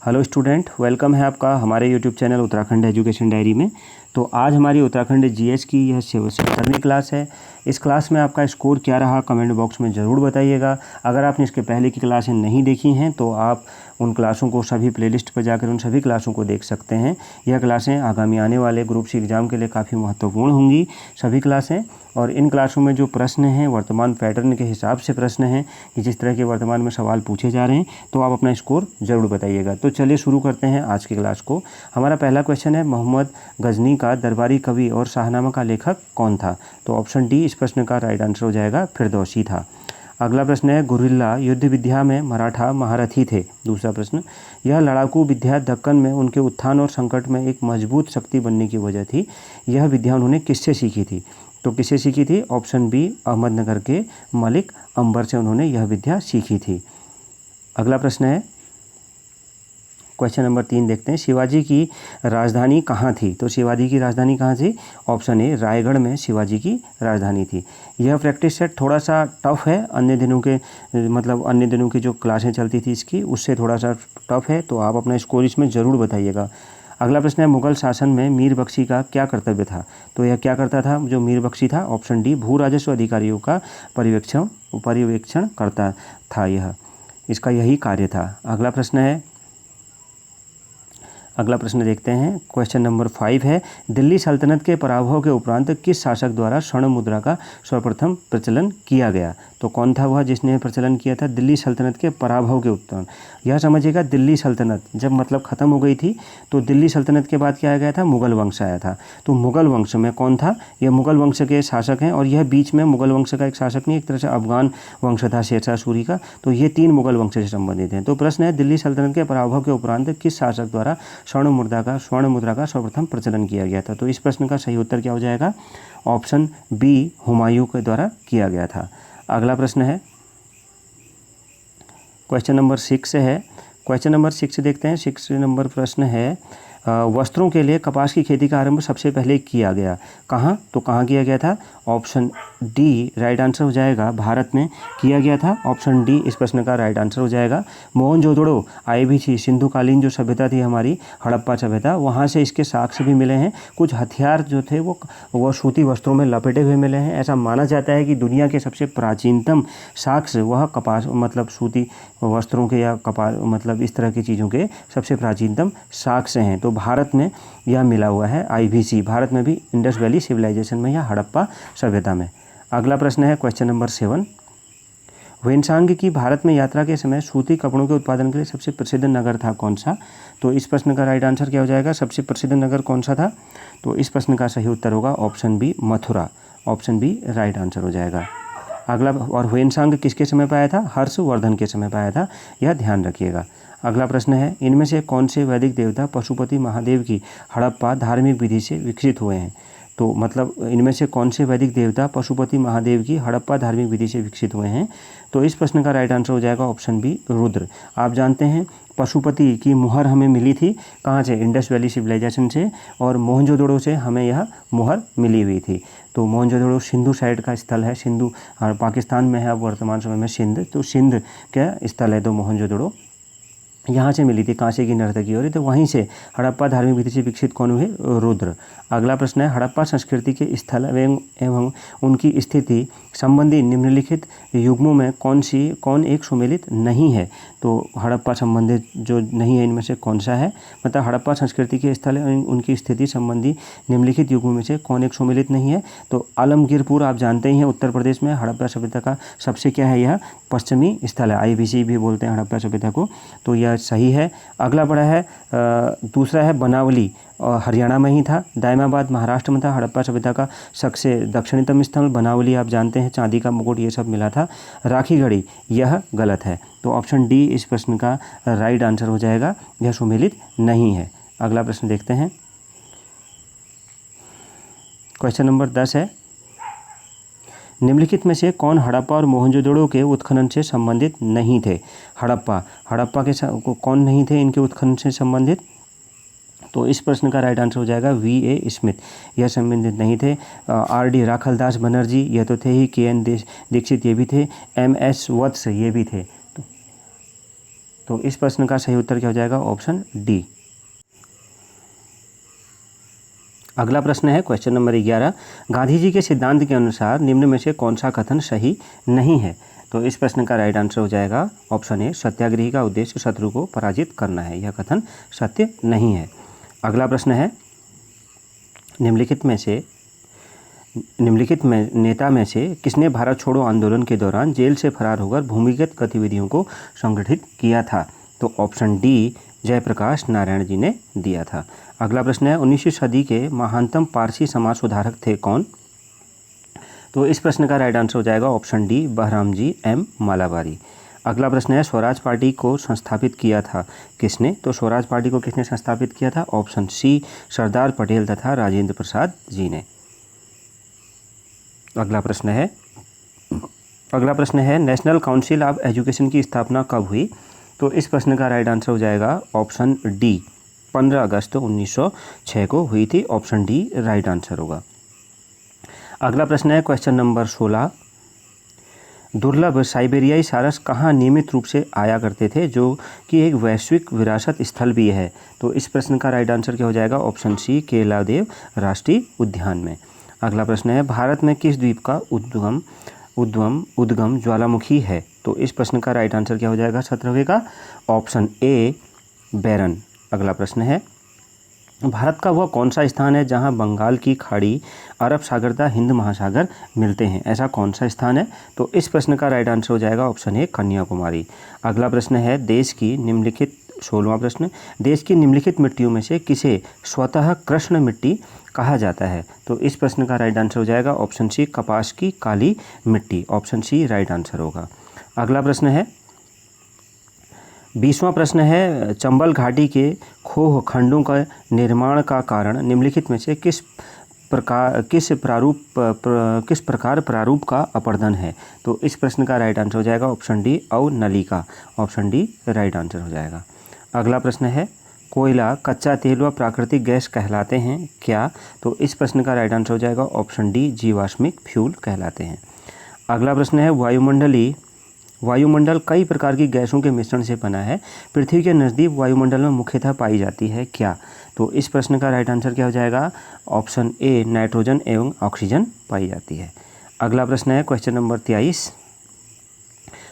Hello student, welcome है आपका हमारे YouTube channel Uttarakhand education diary में। तो आज हमारी उत्तराखंड जीएस की यह 70वीं क्लास है। इस क्लास में आपका स्कोर क्या रहा कमेंट बॉक्स में ज़रूर बताइएगा। अगर आपने इसके पहले की क्लासें नहीं देखी हैं तो आप उन क्लासों को सभी प्लेलिस्ट पर जाकर उन सभी क्लासों को देख सकते हैं। यह क्लासें आगामी आने वाले ग्रुप सी एग्ज़ाम के लिए काफ़ी महत्वपूर्ण होंगी सभी क्लासें। और इन क्लासों में जो प्रश्न हैं वर्तमान पैटर्न के हिसाब से प्रश्न हैं कि जिस तरह के वर्तमान में सवाल पूछे जा रहे हैं, तो आप अपना स्कोर ज़रूर बताइएगा। तो चलिए शुरू करते हैं आज की क्लास को। हमारा पहला क्वेश्चन है, मोहम्मद गजनी का दरबारी कवि और शाहनामा का लेखक कौन था? तो ऑप्शन डी इस प्रश्न का राइट आंसर हो जाएगा, फिरदौसी था। अगला प्रश्न है, गुरिल्ला युद्ध विद्या में मराठा महारथी थे। दूसरा प्रश्न, यह लड़ाकू विद्या दक्कन में उनके उत्थान और संकट में एक मजबूत शक्ति बनने की वजह थी। यह विद्या उन्होंने किससे सीखी थी? तो किससे सीखी थी? ऑप्शन बी, अहमदनगर के मलिक अंबर से उन्होंने यह विद्या सीखी थी। अगला प्रश्न है, क्वेश्चन नंबर 3 देखते हैं, शिवाजी की राजधानी कहाँ थी? तो शिवाजी की राजधानी कहाँ थी? ऑप्शन ए, रायगढ़ में शिवाजी की राजधानी थी। यह प्रैक्टिस सेट थोड़ा सा टफ है, अन्य दिनों के अन्य दिनों की जो क्लासें चलती थी इसकी उससे थोड़ा सा टफ है, तो आप अपना स्कोर इसमें ज़रूर बताइएगा। अगला प्रश्न है, मुगल शासन में मीर बख्शी का क्या कर्तव्य था? तो यह क्या करता था जो मीर बख्शी था? ऑप्शन डी, भू राजस्व अधिकारियों का पर्यवेक्षण करता था। यह इसका यही कार्य था। अगला प्रश्न देखते हैं, क्वेश्चन नंबर 5 है, दिल्ली सल्तनत के पराभव के उपरांत किस शासक द्वारा स्वर्ण मुद्रा का सर्वप्रथम प्रचलन किया गया? तो कौन था वह जिसने प्रचलन किया था दिल्ली सल्तनत के पराभव के उपरांत? यह समझिएगा, दिल्ली सल्तनत जब ख़त्म हो गई थी तो दिल्ली सल्तनत के बाद क्या आ गया था? मुगल वंश आया था। तो मुगल वंश में कौन था? यह मुगल वंश के शासक हैं, और यह बीच में मुगल वंश का एक शासक नहीं, एक तरह से अफगान वंश था शेरशाह सूरी का। तो ये 3 मुगल वंश से संबंधित हैं। तो प्रश्न है, दिल्ली सल्तनत के पराभव के उपरांत किस शासक द्वारा स्वर्ण मुद्रा का सर्वप्रथम प्रचलन किया गया था? तो इस प्रश्न का सही उत्तर क्या हो जाएगा? ऑप्शन बी, हुमायूं के द्वारा किया गया था। अगला प्रश्न है, क्वेश्चन नंबर 6 है। क्वेश्चन नंबर 6 देखते हैं। 6 नंबर प्रश्न है, वस्त्रों के लिए कपास की खेती का आरंभ सबसे पहले किया गया कहाँ? तो कहाँ किया गया था? ऑप्शन डी राइट आंसर हो जाएगा, भारत में किया गया था। ऑप्शन डी इस प्रश्न का राइट आंसर हो जाएगा। मोहनजोदड़ो आई भी थी, सिंधुकालीन जो सभ्यता थी हमारी, हड़प्पा सभ्यता, वहाँ से इसके साक्ष्य भी मिले हैं। कुछ हथियार जो थे वो सूती वस्त्रों में लपेटे हुए मिले हैं। ऐसा माना जाता है कि दुनिया के सबसे प्राचीनतम साक्ष्य वह कपास सूती वस्त्रों के या कपास इस तरह की चीज़ों के सबसे प्राचीनतम साक्ष्य हैं। तो भारत में यह मिला हुआ है IVC, भारत में भी इंडस वैली सिविलाइजेशन में या हड़प्पा सभ्यता में। अगला प्रश्न है, क्वेश्चन नंबर 7, ह्वेनसांग की भारत में यात्रा के समय सूती कपड़ों के उत्पादन के लिए सबसे प्रसिद्ध नगर था कौन सा? तो इस प्रश्न का राइट आंसर क्या हो जाएगा? सबसे प्रसिद्ध नगर कौन सा था? तो इस प्रश्न का सही उत्तर होगा option B, Mathura. Option B right answer हो जाएगा। अगला, और ह्वेनसांग किसके समय पाया था? हर्षवर्धन के समय पाया था, यह ध्यान रखिएगा। अगला प्रश्न है, इनमें से कौन से वैदिक देवता पशुपति महादेव की हड़प्पा धार्मिक विधि से विकसित हुए हैं? तो इनमें से कौन से वैदिक देवता पशुपति महादेव की हड़प्पा धार्मिक विधि से विकसित हुए हैं? तो इस प्रश्न का राइट आंसर हो जाएगा ऑप्शन बी, रुद्र। आप जानते हैं पशुपति की मुहर हमें मिली थी कहाँ से? इंडस वैली सिविलाइजेशन से, और मोहनजोदड़ो से हमें यह मुहर मिली हुई थी। तो मोहनजोदड़ो सिंधु साइड का स्थल है, सिंधु पाकिस्तान में है अब वर्तमान समय में सिंध, तो सिंध का स्थल है तो मोहनजोदड़ो यहाँ से मिली थी, कांसे की नर्तकी हो रही, तो वहीं से हड़प्पा धार्मिक विधि से विकसित कौन हुए? रुद्र। अगला प्रश्न है, हड़प्पा संस्कृति के स्थल एवं उनकी स्थिति संबंधी निम्नलिखित युग्मों में कौन एक सुमेलित नहीं है? तो हड़प्पा संबंधित जो नहीं है इनमें से कौन सा है? हड़प्पा संस्कृति के स्थल एवं उनकी स्थिति संबंधी निम्नलिखित युग्मों में से कौन एक सुमेलित नहीं है? तो आलमगीरपुर आप जानते ही हैं उत्तर प्रदेश में हड़प्पा सभ्यता का सबसे क्या है, यह पश्चिमी स्थल है, IVC भी बोलते हैं हड़प्पा सभ्यता को, तो यह सही है। अगला बड़ा है, दूसरा है बनावली, हरियाणा में ही था। दायमाबाद महाराष्ट्र में था। हड़प्पा सभ्यता का सबसे दक्षिणतम स्थल बनावली आप जानते हैं, चांदी का मुकुट ये सब मिला था। राखीगढ़ी यह गलत है, तो ऑप्शन डी इस प्रश्न का राइट आंसर हो जाएगा, यह सुमेलित नहीं है। अगला प्रश्न देखते हैं, क्वेश्चन नंबर 10 है, निम्नलिखित में से कौन हड़प्पा और मोहनजोदड़ो के उत्खनन से संबंधित नहीं थे? हड़प्पा के कौन नहीं थे इनके उत्खनन से संबंधित? तो इस प्रश्न का राइट आंसर हो जाएगा VA स्मिथ, यह संबंधित नहीं थे। RD राखलदास बनर्जी यह तो थे ही, KN दीक्षित ये भी थे, MS वत्स ये भी थे। तो इस प्रश्न का सही उत्तर क्या हो जाएगा? Option D. अगला प्रश्न है क्वेश्चन नंबर 11, गांधी जी के सिद्धांत के अनुसार निम्न में से कौन सा कथन सही नहीं है? तो इस प्रश्न का राइट आंसर हो जाएगा ऑप्शन ए, सत्याग्रही का उद्देश्य शत्रु को पराजित करना है। यह कथन सत्य नहीं है। अगला प्रश्न है, निम्नलिखित नेता में से किसने भारत छोड़ो आंदोलन के दौरान जेल से फरार होकर भूमिगत गतिविधियों को संगठित किया था? तो ऑप्शन डी, जयप्रकाश नारायण जी ने दिया था। अगला प्रश्न है, 19वीं सदी के महानतम पारसी समाज सुधारक थे कौन? तो इस प्रश्न का राइट आंसर हो जाएगा ऑप्शन डी, बहरामजी एम मालाबारी। अगला प्रश्न है, स्वराज पार्टी को संस्थापित किया था किसने? तो स्वराज पार्टी को किसने संस्थापित किया था? ऑप्शन सी, सरदार पटेल तथा राजेंद्र प्रसाद जी ने। अगला प्रश्न है, नेशनल काउंसिल ऑफ एजुकेशन की स्थापना कब हुई? तो इस प्रश्न का राइट आंसर हो जाएगा ऑप्शन डी, 15 अगस्त 1906 को हुई थी। ऑप्शन डी राइट आंसर होगा। अगला प्रश्न है क्वेश्चन नंबर 16, दुर्लभ साइबेरियाई सारस कहाँ नियमित रूप से आया करते थे, जो कि एक वैश्विक विरासत स्थल भी है? तो इस प्रश्न का राइट आंसर क्या हो जाएगा? ऑप्शन सी, केलादेव राष्ट्रीय उद्यान में। अगला प्रश्न है, भारत में किस द्वीप का उद्गम ज्वालामुखी है? तो इस प्रश्न का राइट आंसर क्या हो जाएगा 17वें का? ऑप्शन ए, बैरन। अगला प्रश्न है, भारत का वह कौन सा स्थान है जहां बंगाल की खाड़ी, अरब सागर तथा हिंद महासागर मिलते हैं? ऐसा कौन सा स्थान है? तो इस प्रश्न का राइट आंसर हो जाएगा ऑप्शन ए, कन्याकुमारी। अगला प्रश्न है, 16वां प्रश्न, देश की निम्नलिखित मिट्टियों में से किसे स्वतः कृष्ण मिट्टी कहा जाता है? तो इस प्रश्न का राइट आंसर हो जाएगा ऑप्शन सी, कपास की काली मिट्टी। ऑप्शन सी राइट आंसर होगा। अगला प्रश्न है, 20वां प्रश्न है, चंबल घाटी के खोह खंडों का निर्माण का कारण निम्नलिखित में से किस प्रकार प्रारूप का अपरदन है? तो इस प्रश्न का राइट आंसर हो जाएगा ऑप्शन डी, अवनलिका। ऑप्शन डी राइट आंसर हो जाएगा। अगला प्रश्न है, कोयला, कच्चा तेल व प्राकृतिक गैस कहलाते हैं क्या? तो इस प्रश्न का राइट आंसर हो जाएगा ऑप्शन डी, जीवाश्मिक फ्यूल कहलाते हैं। अगला प्रश्न है, वायुमंडल कई प्रकार की गैसों के मिश्रण से बना है, पृथ्वी के नज़दीक वायुमंडल में मुख्यतः पाई जाती है क्या? तो इस प्रश्न का राइट आंसर क्या हो जाएगा? ऑप्शन ए, नाइट्रोजन एवं ऑक्सीजन पाई जाती है। अगला प्रश्न है क्वेश्चन नंबर 23,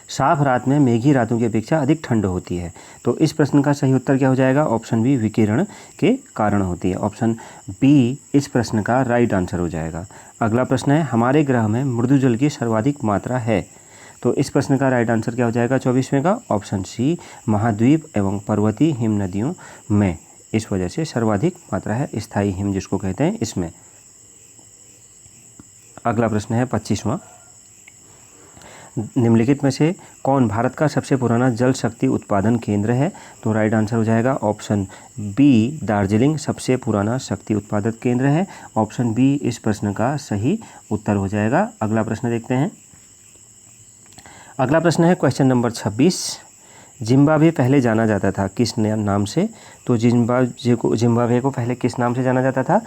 साफ रात में मेघी रातों की अपेक्षा अधिक ठंड होती है। तो इस प्रश्न का सही उत्तर क्या हो जाएगा? ऑप्शन बी, विकिरण के कारण होती है। ऑप्शन बी इस प्रश्न का राइट आंसर हो जाएगा। अगला प्रश्न है, हमारे ग्रह में मृदु जल की सर्वाधिक मात्रा है। तो इस प्रश्न का राइट आंसर क्या हो जाएगा 24वें का? ऑप्शन सी, महाद्वीप एवं पर्वतीय हिम नदियों में, इस वजह से सर्वाधिक मात्रा है स्थायी हिम जिसको कहते हैं इसमें। अगला प्रश्न है 25वां, निम्नलिखित में से कौन भारत का सबसे पुराना जल शक्ति उत्पादन केंद्र है? तो राइट आंसर हो जाएगा ऑप्शन बी, दार्जिलिंग सबसे पुराना शक्ति उत्पादक केंद्र है। ऑप्शन बी इस प्रश्न का सही उत्तर हो जाएगा। अगला प्रश्न देखते हैं। अगला प्रश्न है क्वेश्चन नंबर 26, जिम्बाब्वे पहले जाना जाता था किस नाम से? तो जिम्बाब्वे को पहले किस नाम से जाना जाता था?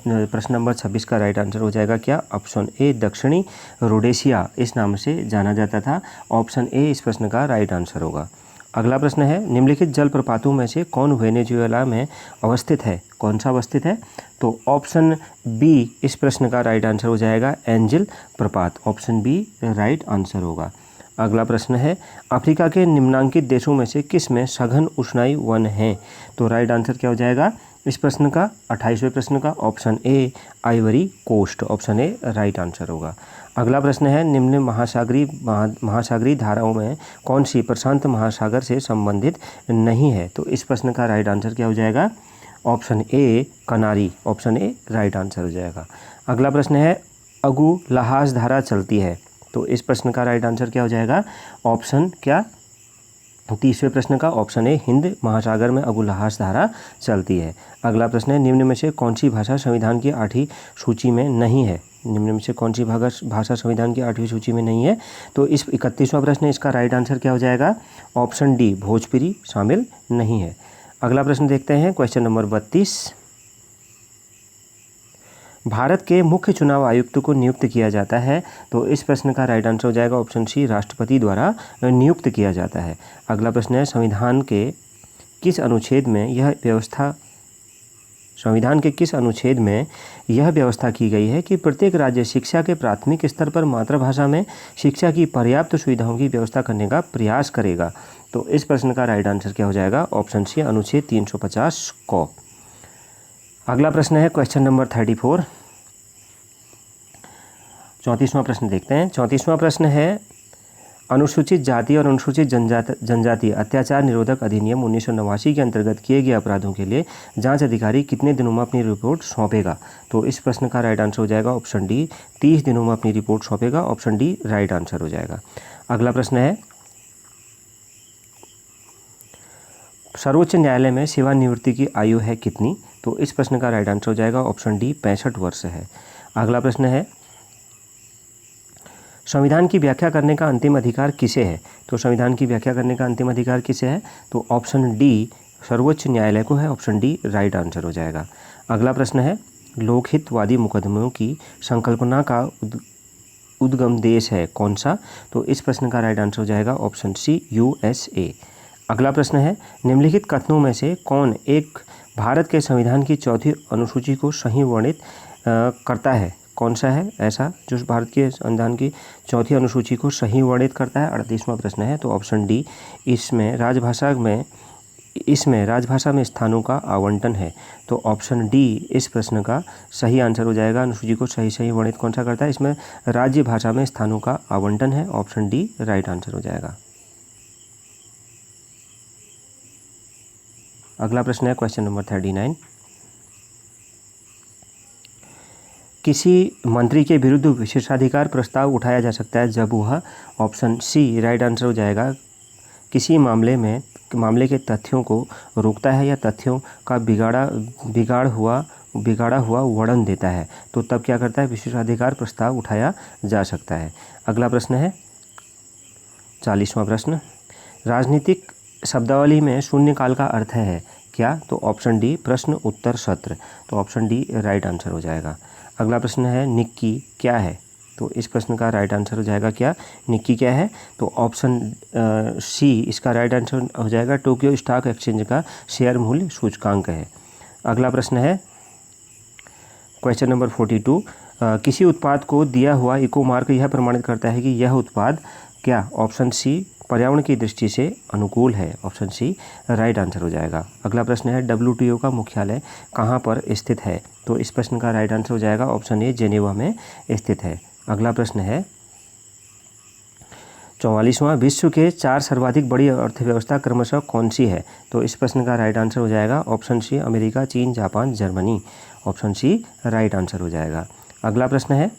प्रश्न नंबर 26 का राइट आंसर हो जाएगा क्या? ऑप्शन ए, दक्षिणी रोडेशिया इस नाम से जाना जाता था। ऑप्शन ए इस प्रश्न का राइट आंसर होगा। अगला प्रश्न है, निम्नलिखित जलप्रपातों में से कौन वेनेजुएला में अवस्थित है? कौन सा अवस्थित है? तो ऑप्शन बी इस प्रश्न का राइट आंसर हो जाएगा, एंजिल प्रपात। ऑप्शन बी राइट आंसर होगा। अगला प्रश्न है, अफ्रीका के निम्नांकित देशों में से किस में सघन उष्णाई वन है? तो राइट आंसर क्या हो जाएगा इस प्रश्न का? 28वें प्रश्न का option A, Ivory Coast. Option A right answer होगा। अगला प्रश्न है, निम्न महासागरीय धाराओं में कौन सी प्रशांत महासागर से संबंधित नहीं है? तो इस प्रश्न का राइट आंसर क्या हो जाएगा? ऑप्शन ए, कनारी। ऑप्शन ए राइट आंसर हो जाएगा। अगला प्रश्न है, अगु लहास धारा चलती है। तो इस प्रश्न का राइट आंसर क्या हो जाएगा? ऑप्शन क्या? 30वें प्रश्न का ऑप्शन ए, हिंद महासागर में अगु लहास धारा चलती है। अगला प्रश्न है, निम्न में से कौन सी भाषा संविधान की 8वीं सूची में नहीं है? निम्न में से कौन सी भाषा संविधान की 8वीं सूची में नहीं है? तो इस 31वां प्रश्न है, इसका राइट आंसर क्या हो जाएगा? ऑप्शन डी, भोजपुरी शामिल नहीं है। अगला प्रश्न देखते हैं क्वेश्चन नंबर 32, भारत के मुख्य चुनाव आयुक्त को नियुक्त किया जाता है? तो इस प्रश्न का राइट आंसर हो जाएगा ऑप्शन सी, राष्ट्रपति द्वारा नियुक्त किया जाता है। अगला प्रश्न है, संविधान के किस अनुच्छेद में यह व्यवस्था की गई है कि प्रत्येक राज्य शिक्षा के प्राथमिक स्तर पर मातृभाषा में शिक्षा की पर्याप्त सुविधाओं की व्यवस्था करने का प्रयास करेगा? तो इस प्रश्न का राइट आंसर क्या हो जाएगा? ऑप्शन सी, अनुच्छेद 350 को। अगला प्रश्न है क्वेश्चन नंबर 34। 34वां प्रश्न देखते हैं। 34वां प्रश्न है, अनुसूचित जाति और अनुसूचित जनजाति अत्याचार निरोधक अधिनियम 1989 के अंतर्गत किए गए अपराधों के लिए जांच अधिकारी कितने दिनों में अपनी रिपोर्ट सौंपेगा? तो इस प्रश्न का राइट आंसर हो जाएगा ऑप्शन डी, 30 दिनों में अपनी रिपोर्ट सौंपेगा। ऑप्शन डी राइट आंसर हो जाएगा। अगला प्रश्न है, सर्वोच्च न्यायालय में सेवानिवृत्ति की आयु है कितनी? तो इस प्रश्न का राइट आंसर हो जाएगा ऑप्शन डी, 65 वर्ष है। अगला प्रश्न है, संविधान की व्याख्या करने का अंतिम अधिकार किसे है? तो संविधान की व्याख्या करने का अंतिम अधिकार किसे है? तो ऑप्शन डी, सर्वोच्च न्यायालय को है। ऑप्शन डी राइट आंसर हो जाएगा। अगला प्रश्न है, लोकहितवादी मुकदमों की संकल्पना का उद्गम देश है कौन सा? तो इस प्रश्न का राइट आंसर हो जाएगा ऑप्शन सी, USA। अगला प्रश्न है, निम्नलिखित कथनों में से कौन एक भारत के संविधान की चौथी अनुसूची को सही वर्णित करता है? कौन सा है ऐसा जो भारत के संविधान की चौथी अनुसूची को सही वर्णित करता है? 38वां प्रश्न है। तो ऑप्शन डी, इसमें राजभाषा में स्थानों का आवंटन है। तो ऑप्शन डी इस प्रश्न का सही आंसर हो जाएगा। अनुसूची को सही वर्णित कौन सा करता है? इसमें राज्य भाषा में स्थानों का आवंटन है। ऑप्शन डी राइट आंसर हो जाएगा। अगला प्रश्न है क्वेश्चन नंबर 39। किसी मंत्री के विरुद्ध विशेषाधिकार प्रस्ताव उठाया जा सकता है जब वह, ऑप्शन सी राइट आंसर हो जाएगा, किसी मामले के तथ्यों को रोकता है या तथ्यों का बिगाड़ा हुआ वर्णन देता है, तो तब क्या करता है? विशेषाधिकार प्रस्ताव उठाया जा सकता है। अगला प्रश्न है 40वां प्रश्न, राजनीतिक शब्दावली में शून्यकाल का अर्थ है क्या? तो ऑप्शन डी, प्रश्न उत्तर सत्र। तो ऑप्शन डी राइट आंसर हो जाएगा। अगला प्रश्न है, निक्की क्या है? तो इस प्रश्न का राइट आंसर हो जाएगा क्या? निक्की क्या है? तो ऑप्शन सी इसका राइट आंसर हो जाएगा, टोक्यो स्टॉक एक्सचेंज का शेयर मूल्य सूचकांक है। अगला प्रश्न है क्वेश्चन नंबर 42, किसी उत्पाद को दिया हुआ इको मार्क यह प्रमाणित करता है कि यह उत्पाद क्या? ऑप्शन सी, पर्यावरण की दृष्टि से अनुकूल है। ऑप्शन सी राइट आंसर हो जाएगा। अगला प्रश्न है, WTO का मुख्यालय कहाँ पर स्थित है? तो इस प्रश्न का राइट आंसर हो जाएगा ऑप्शन ए, जेनेवा में स्थित है। अगला प्रश्न है 44वां, विश्व के 4 सर्वाधिक बड़ी अर्थव्यवस्था क्रमशः कौन सी है? तो इस प्रश्न का राइट आंसर हो जाएगा ऑप्शन सी, अमेरिका, चीन, जापान, Germany. Option C right answer हो जाएगा। अगला प्रश्न है,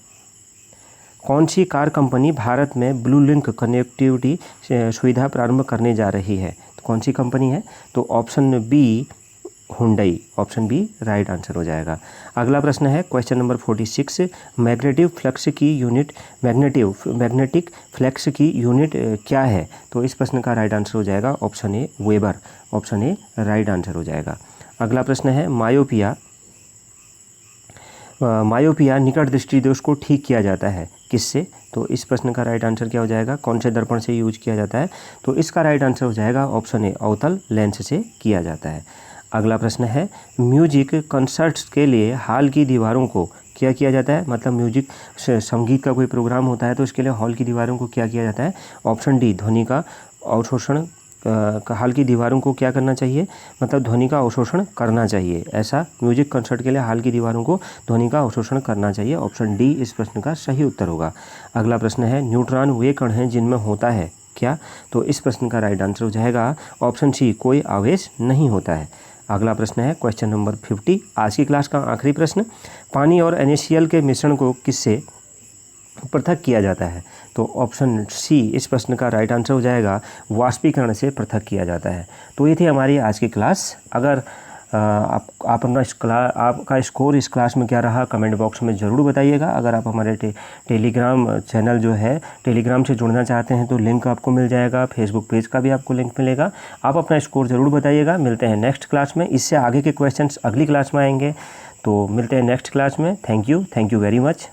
कौन सी कार कंपनी भारत में ब्लू लिंक कनेक्टिविटी सुविधा प्रारंभ करने जा रही है? तो कौन सी कंपनी है? तो option B, Hyundai. Option B right answer हो जाएगा। अगला प्रश्न है क्वेश्चन नंबर 46, मैग्नेटिक फ्लक्स की यूनिट क्या है? तो इस प्रश्न का राइट आंसर हो जाएगा option A, weber. Option A right answer हो जाएगा। अगला प्रश्न है, मायोपिया निकट दृष्टि दोष को ठीक किया जाता है किससे? तो इस प्रश्न का राइट आंसर क्या हो जाएगा? कौन से दर्पण से यूज किया जाता है? तो इसका राइट आंसर हो जाएगा ऑप्शन ए, अवतल लेंस से किया जाता है। अगला प्रश्न है, म्यूजिक कंसर्ट्स के लिए हॉल की दीवारों को क्या किया जाता है? मतलब म्यूजिक संगीत का कोई प्रोग्राम होता है तो इसके लिए हॉल की दीवारों को क्या किया जाता है? ऑप्शन डी, ध्वनि का अवशोषण हॉल की दीवारों को क्या करना चाहिए? मतलब ध्वनि का अवशोषण करना चाहिए। ऐसा म्यूजिक कंसर्ट के लिए हॉल की दीवारों को ध्वनि का अवशोषण करना चाहिए। ऑप्शन डी इस प्रश्न का सही उत्तर होगा। अगला प्रश्न है, न्यूट्रॉन वे कण हैं जिनमें होता है क्या? तो इस प्रश्न का राइट आंसर हो जाएगा ऑप्शन सी, कोई आवेश नहीं होता है। अगला प्रश्न है क्वेश्चन नंबर 50, आज की क्लास का आखिरी प्रश्न, पानी और NaCl के मिश्रण को किससे पृथक किया जाता है? तो ऑप्शन सी इस प्रश्न का राइट आंसर हो जाएगा, वाष्पीकरण से पृथक किया जाता है। तो ये थी हमारी आज की क्लास। अगर आपका स्कोर इस क्लास में क्या रहा कमेंट बॉक्स में ज़रूर बताइएगा। अगर आप हमारे टेलीग्राम चैनल जो है टेलीग्राम से जुड़ना चाहते हैं तो लिंक आपको मिल जाएगा, फेसबुक पेज का भी आपको लिंक मिलेगा। आप अपना स्कोर ज़रूर बताइएगा। मिलते हैं नेक्स्ट क्लास में। इससे आगे के क्वेश्चंस अगली क्लास में आएंगे। तो मिलते हैं नेक्स्ट क्लास में। Thank you very much.